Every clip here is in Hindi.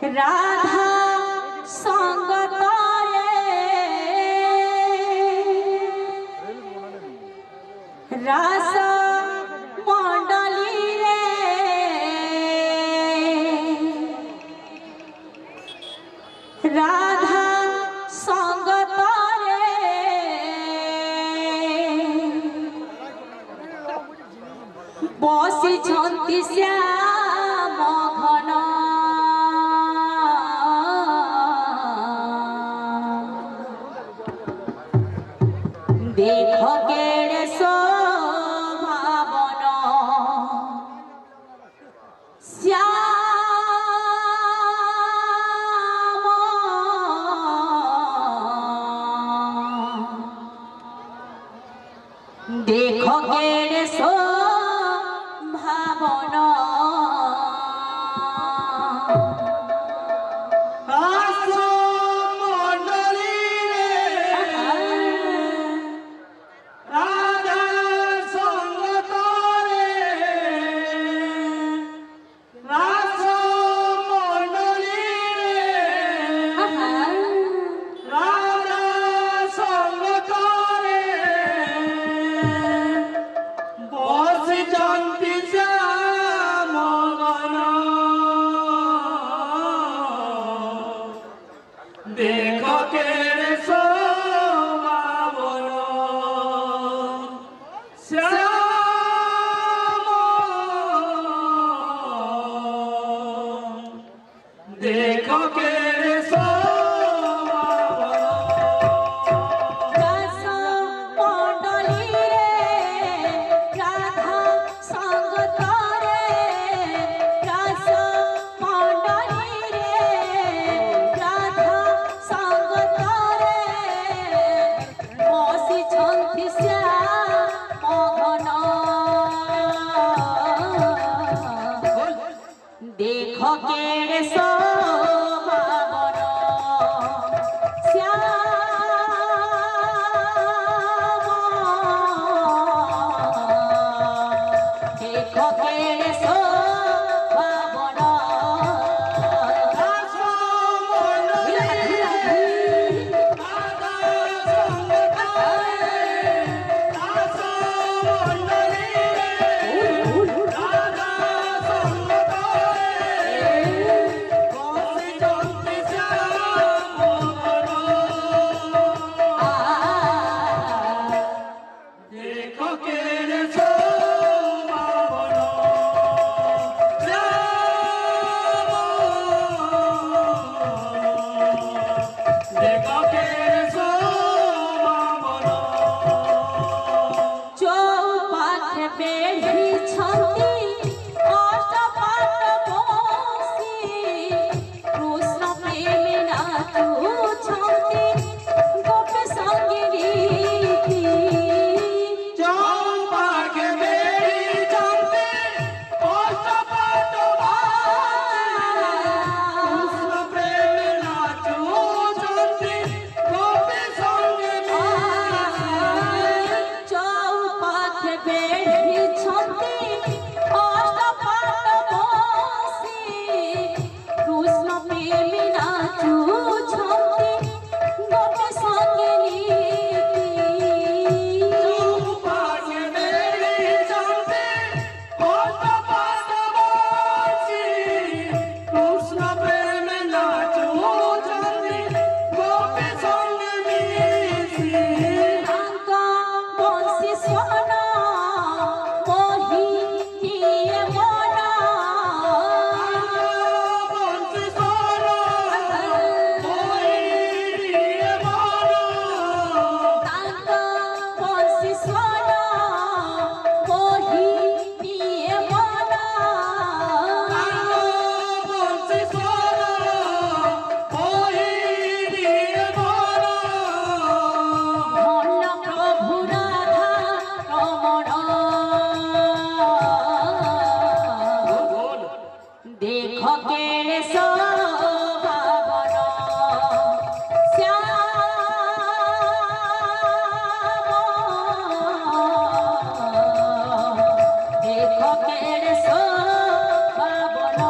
राधा संग रास मंडली रे राधा संग बसी छंती श्याम घन देख केड़े शोभावन श्याम देख केड़े शोभावन देखो केड़े शोभावन श्याम देखो केड़े देखो केड़े शोभावन श्याम देखो केड़े शोभावन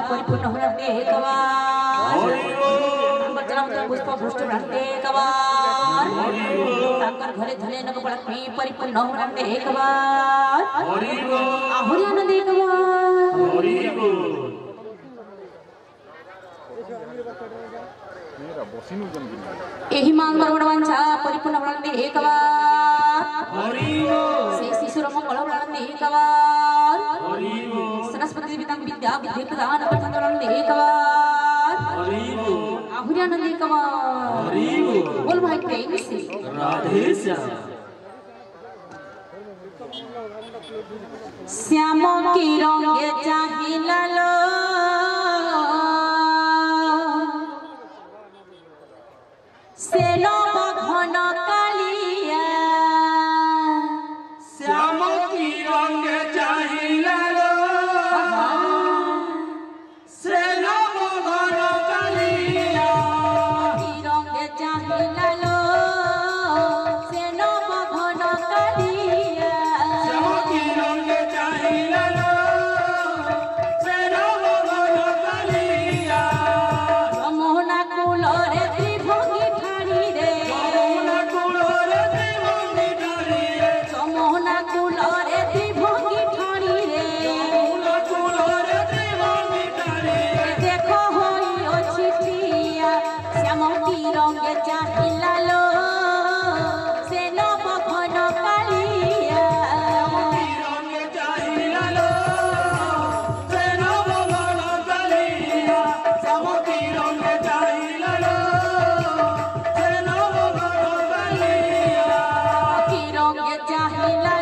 परिपूर्ण होते कवार पुष्प भ्रष्ट रहते कवार घरे धले नक पड़ते परिपूर्ण होते कवार आहुरिया न दे कवार एही मांग मनवांचा परिपूर्ण होते कवार से शिशुर मंगल होते कवार सरस्वती विद्यां विद्या बुद्धि प्रदान करते कवार आहुरिया न दे कवार बोल भाई प्रेम से राधे श्याम की रंग चाहिला लो से नव घन कालिया श्याम की रंग चाहिला लो से नव घन कालिया की रंग चाहिला लो से नव घन कालिया श्याम की रंग चाहिला लो से नव घन कालिया मोहना कुलरे त्रिभंगी ठाड़ी रे मोहना कुलरे त्रिभंगी ठाड़ी रे मोहना कुलरे त्रिभंगी ठाड़ी रे मोहना कुलरे त्रिभंगी ठाड़ी रे देखो होई अछि प्रिया श्याम की रंग चाहिला लो से नव घन कालिया की रंग चाहिला लो से नव घन कालिया श्याम की रंग चाहिला लो से नव घन कालिया की रंग चाहिला